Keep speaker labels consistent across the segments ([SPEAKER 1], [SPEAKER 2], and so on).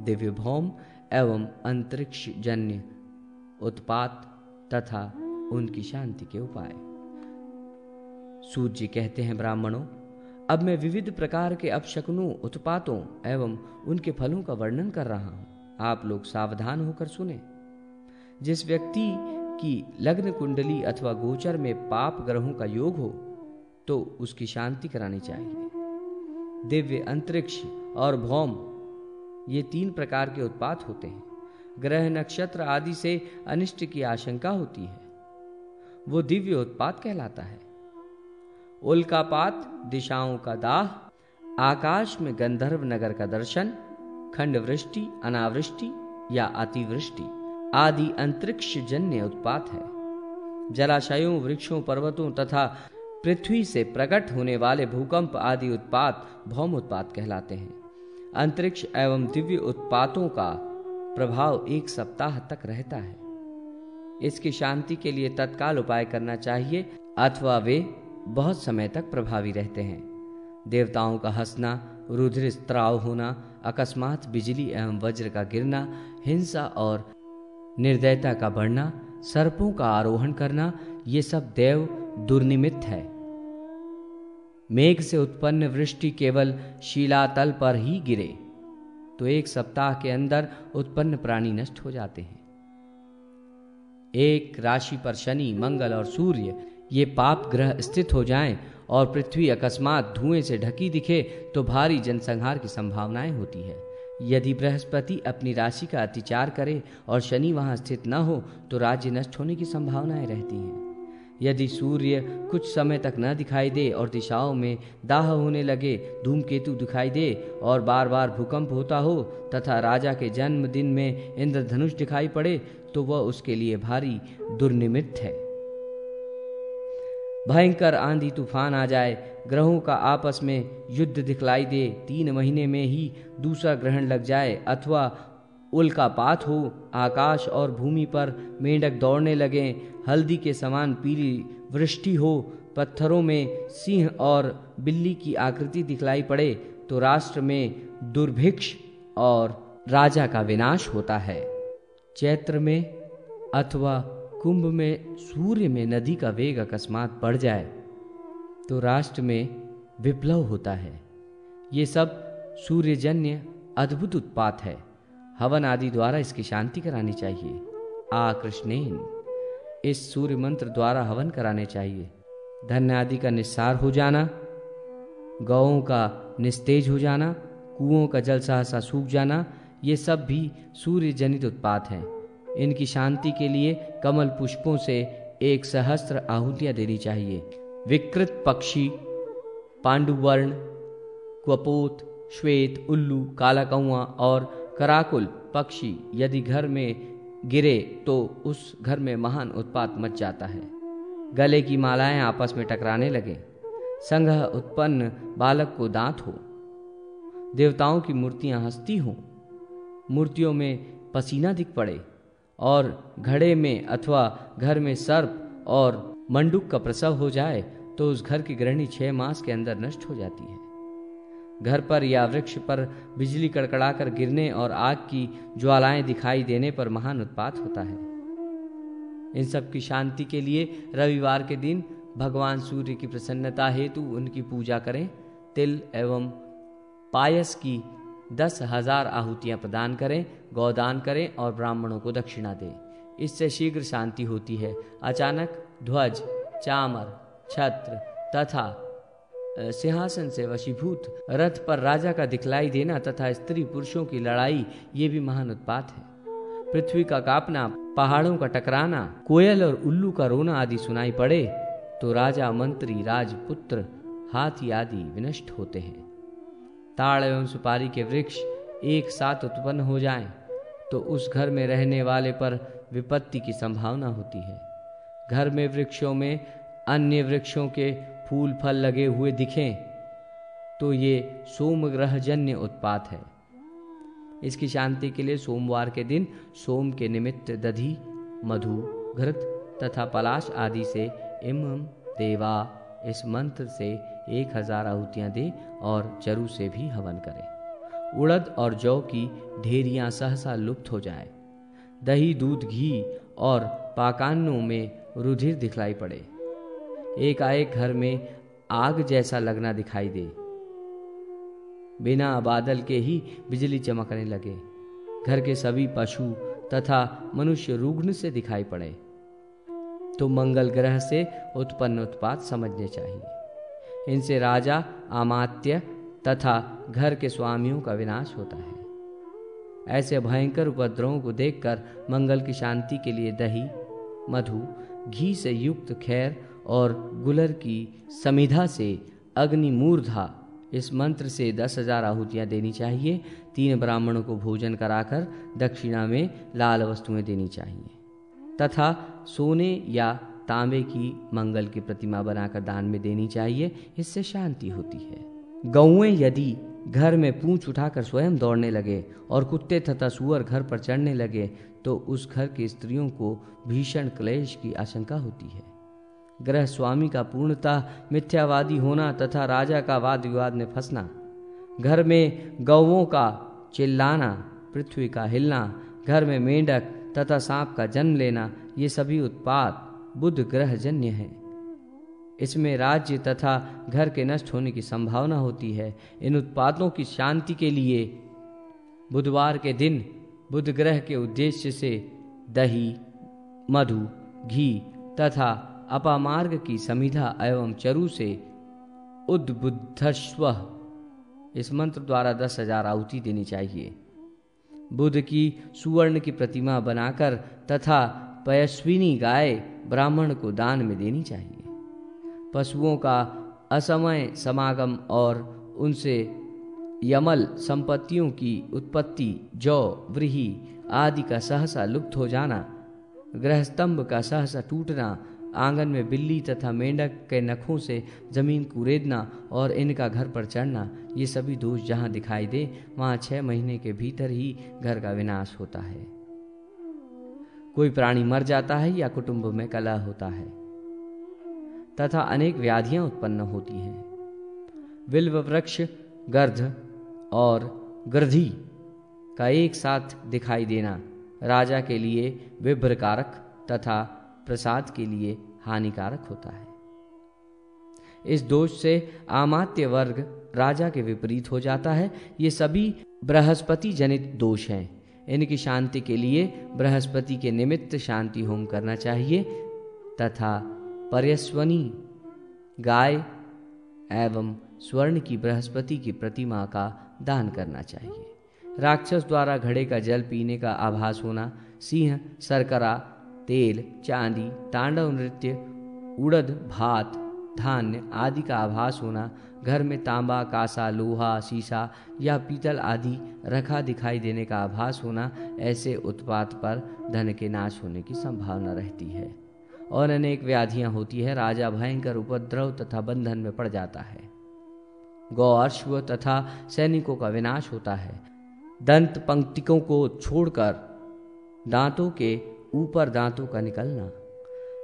[SPEAKER 1] दिव्य भौम एवं अंतरिक्ष जन्य उत्पात तथा उनकी शांति के उपाय। सूत जी कहते हैं, ब्राह्मणों, अब मैं विविध प्रकार के अपशकुनों, उत्पातों एवं उनके फलों का वर्णन कर रहा हूं। आप लोग सावधान होकर सुने। जिस व्यक्ति की लग्न कुंडली अथवा गोचर में पाप ग्रहों का योग हो तो उसकी शांति करानी चाहिए। दिव्य, अंतरिक्ष और भौम, ये 3 प्रकार के उत्पात होते हैं। ग्रह, नक्षत्र आदि से अनिष्ट की आशंका होती है, वो दिव्य उत्पात कहलाता है। उल्कापात, दिशाओं का दाह, आकाश में गंधर्व नगर का दर्शन, खंड वृष्टि, अनावृष्टि या अतिवृष्टि आदि अंतरिक्ष जन्य उत्पात है। जलाशयों, वृक्षों, पर्वतों तथा पृथ्वी से प्रकट होने वाले भूकंप आदि उत्पात भौम उत्पात कहलाते हैं। अंतरिक्ष एवं दिव्य उत्पातों का प्रभाव 1 सप्ताह तक रहता है। इसकी शांति के लिए तत्काल उपाय करना चाहिए अथवा वे बहुत समय तक प्रभावी रहते हैं। देवताओं का हंसना, रुधिर स्त्राव होना, अकस्मात बिजली एवं वज्र का गिरना, हिंसा और निर्दयता का बढ़ना, सर्पों का आरोहण करना, ये सब देव दुर्निमित्त है। मेघ से उत्पन्न वृष्टि केवल शिलातल पर ही गिरे तो 1 सप्ताह के अंदर उत्पन्न प्राणी नष्ट हो जाते हैं। एक राशि पर शनि, मंगल और सूर्य ये पाप ग्रह स्थित हो जाएं और पृथ्वी अकस्मात धुएं से ढकी दिखे तो भारी जनसंहार की संभावनाएं होती है। यदि बृहस्पति अपनी राशि का अतिचार करे और शनि वहां स्थित न हो तो राज्य नष्ट होने की संभावनाएं रहती हैं। यदि सूर्य कुछ समय तक न दिखाई दे और दिशाओं में दाह होने लगे, धूमकेतु दिखाई दे और बार बार भूकंप होता हो तथा राजा के जन्मदिन में इंद्रधनुष दिखाई पड़े तो वह उसके लिए भारी दुर्निमित्त है। भयंकर आंधी तूफान आ जाए, ग्रहों का आपस में युद्ध दिखलाई दे, 3 महीने में ही दूसरा ग्रहण लग जाए अथवा उल्कापात हो, आकाश और भूमि पर मेंढक दौड़ने लगें, हल्दी के समान पीली वृष्टि हो, पत्थरों में सिंह और बिल्ली की आकृति दिखलाई पड़े तो राष्ट्र में दुर्भिक्ष और राजा का विनाश होता है। चैत्र में अथवा कुंभ में सूर्य में नदी का वेग अकस्मात बढ़ जाए तो राष्ट्र में विप्लव होता है। ये सब सूर्यजन्य अद्भुत उत्पात है। हवन आदि द्वारा इसकी शांति करानी चाहिए। कृष्णेन, इस सूर्य मंत्र द्वारा हवन कराने चाहिए। धन आदि का निस्सार हो जाना, गौओं का निस्तेज हो जाना, कुओं का जल सहसा सूख जाना, ये सब भी सूर्य जनित उत्पात हैं। इनकी शांति के लिए कमल पुष्पों से 1,000 आहुतियां देनी चाहिए। विकृत पक्षी, पांडुवर्ण, क्वपोत, श्वेत, उल्लू, काला कौआ और कराकुल पक्षी यदि घर में गिरे तो उस घर में महान उत्पात मच जाता है। गले की मालाएं आपस में टकराने लगे, संघ उत्पन्न बालक को दांत हो, देवताओं की मूर्तियां हंसती हों, मूर्तियों में पसीना दिख पड़े और घड़े में अथवा घर में सर्प और मंडूक का प्रसव हो जाए तो उस घर की गृहिणी 6 मास के अंदर नष्ट हो जाती है। घर पर या वृक्ष पर बिजली कड़कड़ाकर गिरने और आग की ज्वालाएं दिखाई देने पर महान उत्पात होता है। इन सब की शांति के लिए रविवार के दिन भगवान सूर्य की प्रसन्नता हेतु उनकी पूजा करें। तिल एवं पायस की 10,000 आहुतियां प्रदान करें, गौदान करें और ब्राह्मणों को दक्षिणा दें। इससे शीघ्र शांति होती है। अचानक ध्वज, चामर, छत्र तथा सिंहासन से वशीभूत रथ पर राजा का दिखलाई देना तथा स्त्री पुरुषों की लड़ाई, ये भी महान उत्पात है। पृथ्वी का कांपना, पहाड़ों का टकराना, कोयल और उल्लू का रोना आदि सुनाई पड़े तो राजा, मंत्री, राजपुत्र, हाथी आदि विनष्ट होते हैं। ताड़ एवं सुपारी के वृक्ष एक साथ उत्पन्न हो जाएं तो उस घर में रहने वाले पर विपत्ति की संभावना होती है। घर में वृक्षों में अन्य वृक्षों के फूल फल लगे हुए दिखें तो ये सोमग्रहजन्य उत्पात है। इसकी शांति के लिए सोमवार के दिन सोम के निमित्त दधि, मधु, घृत तथा पलाश आदि से इमं देवा इस मंत्र से 1,000 आहुतियां दे और चरु से भी हवन करें। उड़द और जौ की ढेरियां सहसा लुप्त हो जाए, दही दूध घी और पाकान्नों में रुधिर दिखलाई पड़े, एकाएक घर में आग जैसा लगना दिखाई दे, बिना बादल के ही बिजली चमकने लगे, घर के सभी पशु तथा मनुष्य रुग्ण से दिखाई पड़े, तो मंगल ग्रह से उत्पन्न उत्पात समझने चाहिए। इनसे राजा, अमात्य तथा घर के स्वामियों का विनाश होता है। ऐसे भयंकर उपद्रवों को देखकर मंगल की शांति के लिए दही, मधु, घी से युक्त खैर और गुलर की समिधा से अग्नि मूर्धा इस मंत्र से 10,000 आहुतियाँ देनी चाहिए। 3 ब्राह्मणों को भोजन कराकर दक्षिणा में लाल वस्तुएं देनी चाहिए तथा सोने या तांबे की मंगल की प्रतिमा बनाकर दान में देनी चाहिए। इससे शांति होती है। गौएं यदि घर में पूंछ उठाकर स्वयं दौड़ने लगे और कुत्ते तथा सुअर घर पर चढ़ने लगे तो उस घर की स्त्रियों को भीषण क्लेश की आशंका होती है। गृह स्वामी का पूर्णतः मिथ्यावादी होना तथा राजा का वाद विवाद में फंसना, घर में गौओं का चिल्लाना, पृथ्वी का हिलना, घर में मेंढक तथा सांप का जन्म लेना, ये सभी उत्पात बुध ग्रहजन्य है। इसमें राज्य तथा घर के नष्ट होने की संभावना होती है। इन उत्पातों की शांति के लिए बुधवार के दिन बुध ग्रह के उद्देश्य से दही, मधु, घी तथा अपामार्ग की समिधा एवं चरु से उद्बुद्धस्व इस मंत्र द्वारा 10,000 आहुति देनी चाहिए। बुध की सुवर्ण की प्रतिमा बनाकर तथा पयस्विनी गाय ब्राह्मण को दान में देनी चाहिए। पशुओं का असमय समागम और उनसे यमल संपत्तियों की उत्पत्ति, जौ, व्रीहि आदि का सहसा लुप्त हो जाना, गृहस्तंभ का सहसा टूटना, आंगन में बिल्ली तथा मेंढक के नखों से जमीन कुरेदना और इनका घर पर चढ़ना, ये सभी दोष जहाँ दिखाई दे वहाँ 6 महीने के भीतर ही घर का विनाश होता है। कोई प्राणी मर जाता है या कुटुंब में कलह होता है तथा अनेक व्याधियां उत्पन्न होती हैं। बिल्व वृक्ष, गर्ध और गृधि का एक साथ दिखाई देना राजा के लिए विभ्रकारक तथा प्रसाद के लिए हानिकारक होता है। इस दोष से आमात्य वर्ग राजा के विपरीत हो जाता है। ये सभी बृहस्पति जनित दोष हैं। इनकी शांति के लिए बृहस्पति के निमित्त शांति होम करना चाहिए तथा पर्यस्वनी गाय एवं स्वर्ण की बृहस्पति की प्रतिमा का दान करना चाहिए। राक्षस द्वारा घड़े का जल पीने का आभास होना, सिंह, सरकरा, तेल, चांदी, तांडव नृत्य, उड़द, भात, धान्य आदि का आभास होना, घर में तांबा, कांसा, लोहा, शीशा या पीतल आदि रखा दिखाई देने का आभास होना, ऐसे उत्पात पर धन के नाश होने की संभावना रहती है और अनेक व्याधियां होती है। राजा भयंकर उपद्रव तथा बंधन में पड़ जाता है। गौ, अश्व तथा सैनिकों का विनाश होता है। दंत पंक्तिकों को छोड़कर दांतों के ऊपर दांतों का निकलना,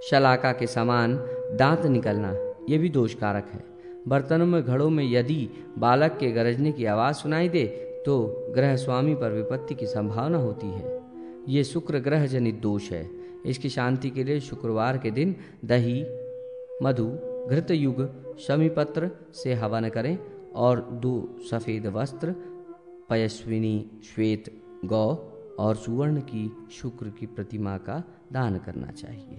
[SPEAKER 1] शलाका के समान दांत निकलना, ये भी दोषकारक है। बर्तनों में, घड़ों में यदि बालक के गरजने की आवाज सुनाई दे तो ग्रह स्वामी पर विपत्ति की संभावना होती है। ये शुक्र ग्रह जनित दोष है। इसकी शांति के लिए शुक्रवार के दिन दही, मधु, घृतयुग, शमीपत्र से हवन करें और 2 सफेद वस्त्र, पयस्विनी श्वेत गौ और सुवर्ण की शुक्र की प्रतिमा का दान करना चाहिए।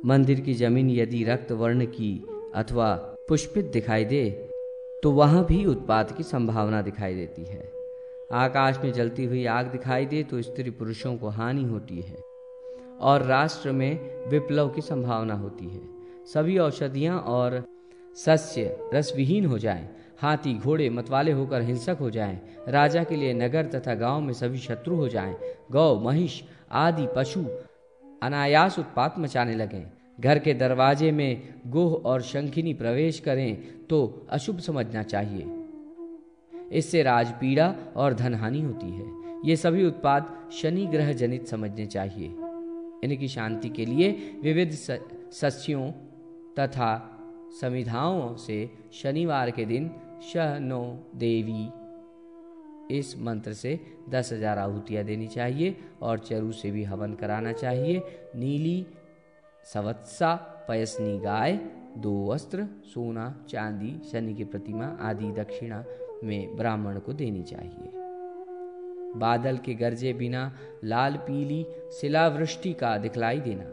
[SPEAKER 1] मंदिर की जमीन यदि रक्त वर्ण की अथवा पुष्पित दिखाई दे तो वहां भी उत्पात की संभावना दिखाई देती है। आकाश में जलती हुई आग दिखाई दे तो स्त्री पुरुषों को हानि होती है और राष्ट्र में विप्लव की संभावना होती है। सभी औषधियां और सस्य रसविहीन हो जाएं, हाथी घोड़े मतवाले होकर हिंसक हो जाएं, राजा के लिए नगर तथा गांव में सभी शत्रु हो जाएं, गौ, महिष आदि पशु अनायास उत्पात मचाने लगें, घर के दरवाजे में गोह और शंखिनी प्रवेश करें तो अशुभ समझना चाहिए। इससे राजपीड़ा और धनहानि होती है। ये सभी उत्पाद शनि ग्रह जनित समझने चाहिए। इनकी शांति के लिए विविध सस्यों तथा समिधाओं से शनिवार के दिन शहनो देवी इस मंत्र से 10,000 आहुतियाँ देनी चाहिए और चरु से भी हवन कराना चाहिए। नीली सवत्सा पयसनी गाय, 2 वस्त्र, सोना, चांदी, शनि की प्रतिमा आदि दक्षिणा में ब्राह्मण को देनी चाहिए। बादल के गरजे बिना लाल पीली शिलावृष्टि का दिखलाई देना,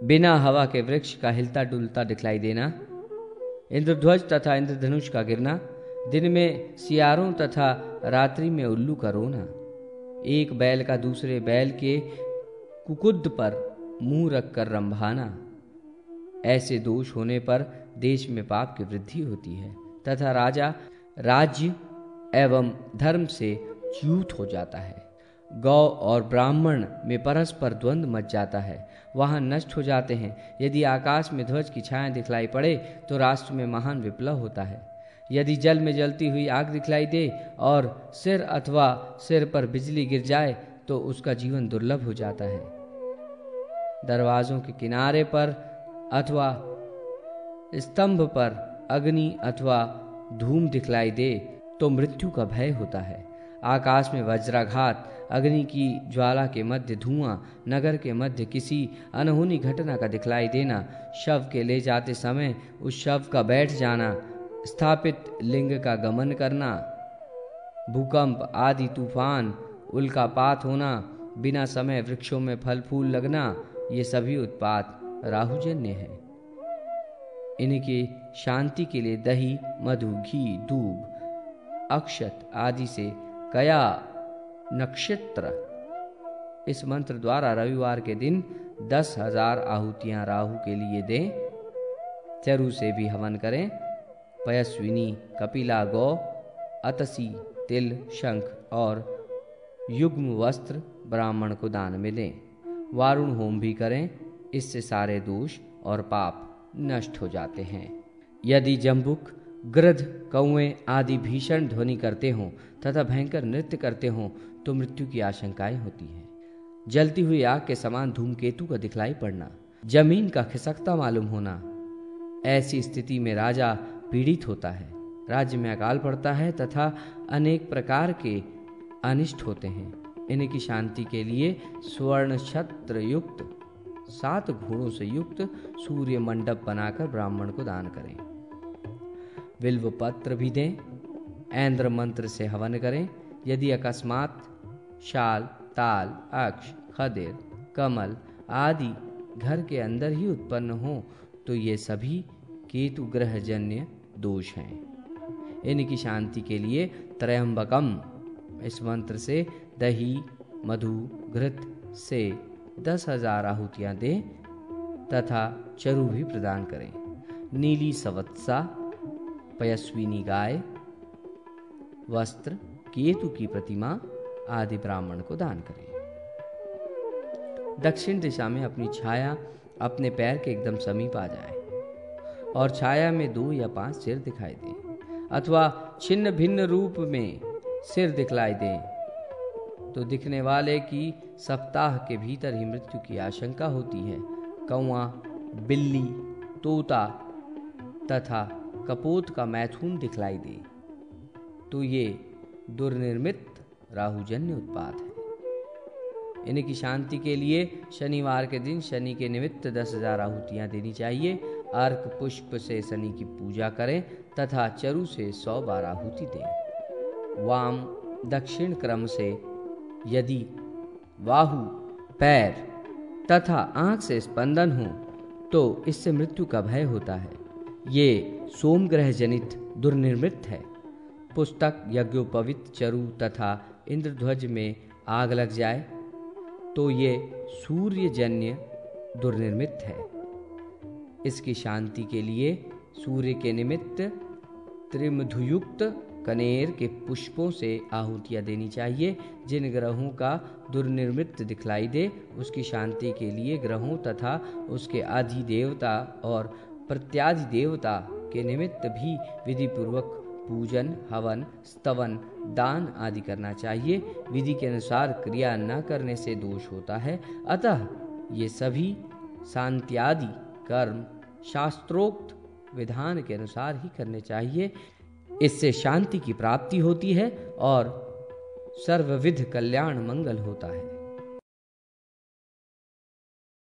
[SPEAKER 1] बिना हवा के वृक्ष का हिलता डुलता दिखलाई देना, इंद्रध्वज तथा इंद्रधनुष का गिरना, दिन में सियारों तथा रात्रि में उल्लू का रोना, एक बैल का दूसरे बैल के कुकुद पर मुंह रखकर रंभाना, ऐसे दोष होने पर देश में पाप की वृद्धि होती है तथा राजा राज्य एवं धर्म से च्युत हो जाता है। गौ और ब्राह्मण में परस्पर द्वंद्व मच जाता है, वाहन नष्ट हो जाते हैं। यदि आकाश में ध्वज की छाया दिखलाई पड़े तो राष्ट्र में महान विप्लव होता है। यदि जल में जलती हुई आग दिखलाई दे और सिर अथवा सिर पर बिजली गिर जाए तो उसका जीवन दुर्लभ हो जाता है। दरवाजों के किनारे पर अथवा स्तंभ पर अग्नि अथवा धूम दिखलाई दे तो मृत्यु का भय होता है। आकाश में वज्राघात, अग्नि की ज्वाला के मध्य धुआं, नगर के मध्य किसी अनहोनी घटना का दिखलाई देना, शव के ले जाते समय उस शव का बैठ जाना, स्थापित लिंग का गमन करना, भूकंप आदि तूफान, उल्कापात होना, बिना समय वृक्षों में फल फूल लगना, ये सभी उत्पात राहुजन्य है। इनकी शांति के लिए दही, मधु, घी, दूब, अक्षत आदि से कया नक्षत्र इस मंत्र द्वारा रविवार के दिन 10,000 आहुतियां राहु के लिए दें। चरु से भी हवन करें। पयस्विनी, कपिला गौ, अतसी, तिल, शंख और युग्म वस्त्र ब्राह्मण को दान में दें। वारुण होम भी करें, इससे सारे दोष और पाप नष्ट हो जाते हैं। यदि जम्बुक, गृध्र, कौएं आदि भीषण ध्वनि करते हों तथा भयंकर नृत्य करते हों तो मृत्यु की आशंकाएं होती हैं। जलती हुई आग के समान धूमकेतु का दिखलाई पड़ना, जमीन का खिसकता मालूम होना, ऐसी स्थिति में राजा पीड़ित होता है, राज्य में अकाल पड़ता है तथा अनेक प्रकार के अनिष्ट होते हैं। इनकी शांति के लिए स्वर्ण छत्र युक्त 7 घोड़ों से युक्त सूर्य मंडप बनाकर ब्राह्मण को दान करें। बिल्व पत्र भी दें। ऐन्द्र मंत्र से हवन करें। यदि अकस्मात शाल, ताल, अक्ष, खदिर, कमल आदि घर के अंदर ही उत्पन्न हो तो ये सभी केतु ग्रहजन्य दोष हैं। इनकी शांति के लिए त्रयंबकम इस मंत्र से दही, मधु, घृत से 10,000 आहुतियां दें तथा चरु भी प्रदान करें। नीली सवत्सा, पयस्विनी गाय, वस्त्र, केतु की प्रतिमा आदि ब्राह्मण को दान करें। दक्षिण दिशा में अपनी छाया अपने पैर के एकदम समीप आ जाए और छाया में 2 या 5 सिर दिखाई दें अथवा छिन्न भिन्न रूप में सिर दिखलाई दें तो दिखने वाले की सप्ताह के भीतर ही मृत्यु की आशंका होती है। कौआ, बिल्ली, तोता तथा कपोत का मैथुन दिखलाई दे तो ये दुर्निर्मित राहुजन्य उत्पात है। इनकी शांति के लिए शनिवार के दिन शनि के निमित्त 10,000 आहुतियां देनी चाहिए। अर्क पुष्प से शनि की पूजा करें तथा चरु से 100 बार आहुति दें। वाम दक्षिण क्रम से यदि बाहु, पैर तथा आंख से स्पंदन हो तो इससे मृत्यु का भय होता है। ये सोम ग्रह जनित दुर्निर्मित है। पुस्तक, यज्ञोपवीत, चरु तथा इंद्रध्वज में आग लग जाए तो ये सूर्यजन्य दुर्निर्मित है। इसकी शांति के लिए सूर्य के निमित्त त्रिमधुयुक्त कनेर के पुष्पों से आहुतियां देनी चाहिए। जिन ग्रहों का दुर्निर्मित दिखलाई दे उसकी शांति के लिए ग्रहों तथा उसके अधिदेवता और प्रत्याधिदेवता के निमित्त भी विधि पूर्वक पूजन, हवन, स्तवन, दान आदि करना चाहिए। विधि के अनुसार क्रिया न करने से दोष होता है, अतः ये सभी शांत्यादि कर्म शास्त्रोक्त विधान के अनुसार ही करने चाहिए। इससे शांति की प्राप्ति होती है और सर्वविध कल्याण मंगल होता है।